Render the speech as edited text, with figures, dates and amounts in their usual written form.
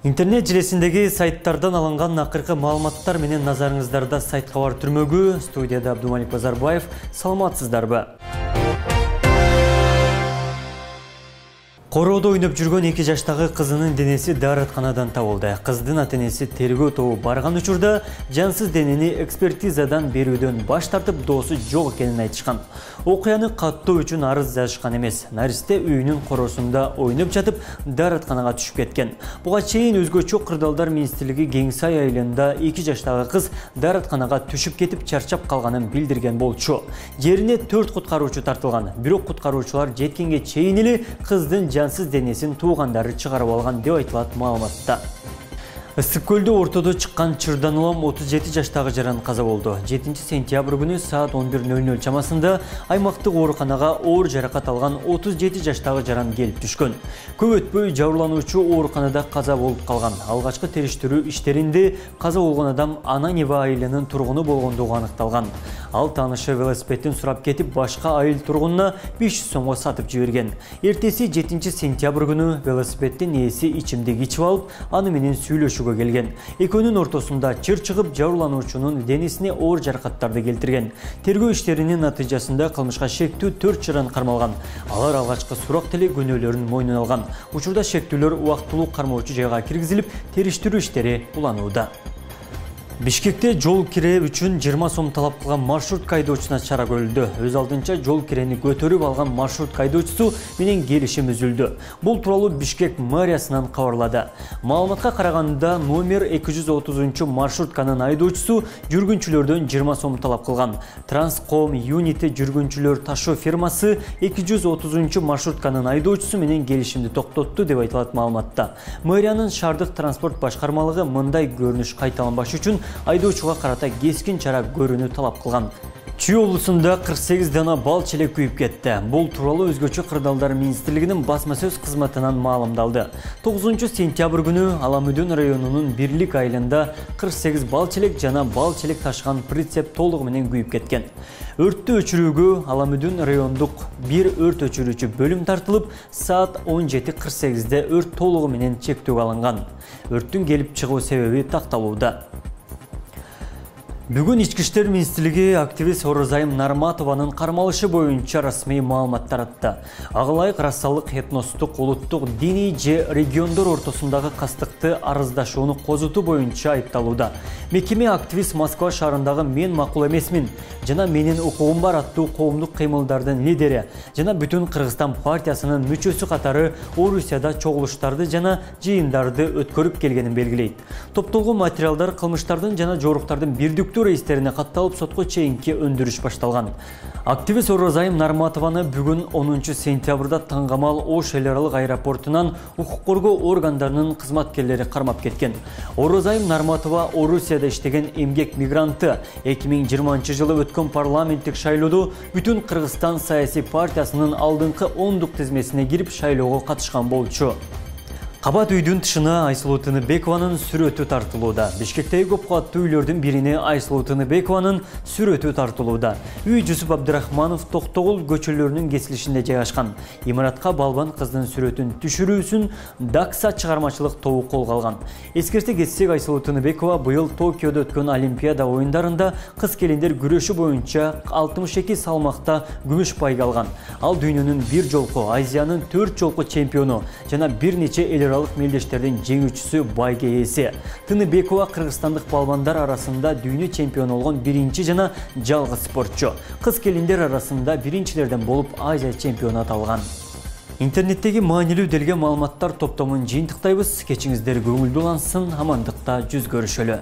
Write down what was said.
Интернет желесіндегі сайттардан алынған ақырқы маалыматтар менен назарыңыздарда сайт хабар түрмөгү. Студияда Абдумалик Базарбаев. Саламатсыздарбы? Короодо ойноп жүргөн 2 жаштагы кызынын денеси дааратканадан табылды. Кыздын ата-энеси тергөө тобу барган учурда жансыз денени экспертизадан берүүдөн баш тартып, доосу жок экенин айтышкан. Окуяны каттоо үчүн арыз жазышкан эмес. Наристе үйүнүн коросунда ойноп жатып, дааратканага түшүп кеткен. Буга чейин өзгөчө кырдаалдар министрлиги Кеңсай айылында 2 жаштагы кыз дааратканага түшүп кетип чарчап калганын билдирген болчу. Жерине 4 куткаруучу тартылган. Бирок куткаруучулар жеткенге чейин эле кыздын жансыз денесин туугандары чыгарып алган деп айтылат маалыматта. Ысык көлдө ортодо чыккан чырдан улам 37 жаштагы жаран каза болду. 7 сентябрь күнү саат 11:00 чамасында аймактык ооруканага оор жаракат алган 37 жаштагы жаран келип түшкөн. Көп өтпөй жабырлануучу ооруканада каза болуп калган. Алгачкы териштирүү иштеринде каза болгон адам Ананева айылынын тургуну болгондугу аныкталган. Ал таанышы велосипедин сурап кетип, башка айыл тургунуна 500 сомго сатып жиберген. Эртеси 7 сентябрь күнү велосипеддин ээси ичимдик ичип алып, аны менен сүйлөшүүгө келген. Экөөнүн ортосунда чыр чыгып, жабырлануучунун денесине оор жаракаттарды келтирген. Тергөө иштеринин натыйжасында кылмышка шектүү 4 жаран кармалган. Алар алгачкы сурак деле күнөөлөрүн мойнуна алган. Учурда шектүүлөр убактылуу кармоочу жайга киргизилип, териштирүү иштери уланууда. Бишкекте жол кире үчүн 20 сом талап кылган маршрутка айдоочусуна чара көрүлдү. Өз алдынча жол кирени көтөрүп алган маршрутка айдоочусу менен келишим үзүлдү. Бул тууралуу Бишкек мэриясынан кабарлады. Маалыматка караганда, номер 230 маршрутканын айдоочусу жүргүнчүлөрдөн 20 сом талап кылган. Транском Unity жүргүнчүлөр ташуу фирмасы 230 маршрутканын айдоочусу менен келишимди токтотту деп айтылат маалыматта. Мэриянын шаардык транспорт башкармалыгы мындай көрүнүш кайталанбаш үчүн айдоочуга карата кескин чара көрүүнү талап кылган. Чүй облусунда 48 дана бал челек күйүп кетти. Бул тууралуу өзгөчө кырдаалдар министрлигинин басма сөз кызматынан маалымдалды. 9 сентябрь күнү Аламүдүн районунун Бирлик айылында 48 бал челек жана бал челек ташыган прицеп толугу менен күйүп кеткен. Өрттү өчүрүүгө Аламүдүн райондук бир өрт өчүрүүчү бөлүм тартылып, саат 17:48 өрт толугу менен чектөөгө алынган. Өрттүн келип чыгуу себеби такталууда. Бүгүн Ички иштер министрлиги активист Орозайым Нарматованын кармалышы боюнча расмий маалымат таратты. Ага ылайык рассалык, этностук, улуттук, диний же региондор ортосундагы кастыкты арыздашууну козутуу боюнча айыпталууда. Мекеме активист Москва шаарындагы "Мен макул эмесмин" жана "Менин укугум бар" аттуу коомдук кыймылдардын лидери жана Бүтүн Кыргызстан партиясынын мүчөсү катары Орусияда чогулуштарды жана жыйындарды өткөрүп келгенин белгилейт. Топтолгон материалдар кылмыштардын жана жоруктардын бирдиктүү рейстерине катталып, сотко чейинки өндүрүш башталган. Активист Орозайым Нарматованы бүгүн 10 сентябрда Таңгамал Ош эл аралык аэропортунан укук коргоо органдарынын кызматкерлери кармап кеткен. Орозайым Нарматова Орусияда иштеген эмгек мигранты. 2020 жылы өткөн парламенттик шайлоодо Бүтүн Кыргызстан саясий партиясынын алдыңкы 10-дук тизмесине кирип шайлоого катышкан болчу. Кабат үйдүн тышына Айсулуу Тыныбекованын сүрөтү тартылууда. Бишкектеги көп кабаттуу үйлөрдүн бирине Айсулуу Тыныбекованын сүрөтү тартылууда. Үй Жусуп Абдрахманов Токтогул көчөлөрүнүн кесилишинде жайгашкан. Имаратка балбан кыздын сүрөтүн түшүрүүсүн Дакса чыгармачылык тобу колго алган. Эскерте кетсек, Айсулуу Тыныбекова быйыл Токиодо өткөн Олимпиада оюндарында кыз келиндер күрөшү боюнча 62 салмакта күмүш пайга алган. Ал дүйнөнүн бир жолку, Азиянын 4 жолку чемпиону жана бир нече эл аралык мелдештердин жеңүүчүсү байге ээси. Тыныбекова кыргызстандык балбандар арасында дүйнө чемпиону болгон биринчи жана жалгыз спортчу. Кыз келиндер арасында биринчилерден болуп Азия чемпиону аталган. Интернеттеги маанилүү делген маалыматтар топтомун жыйынтыктайбыз. Кечиңиздер көңүлдүү улансын, амандыкта жүз көрүшөлү.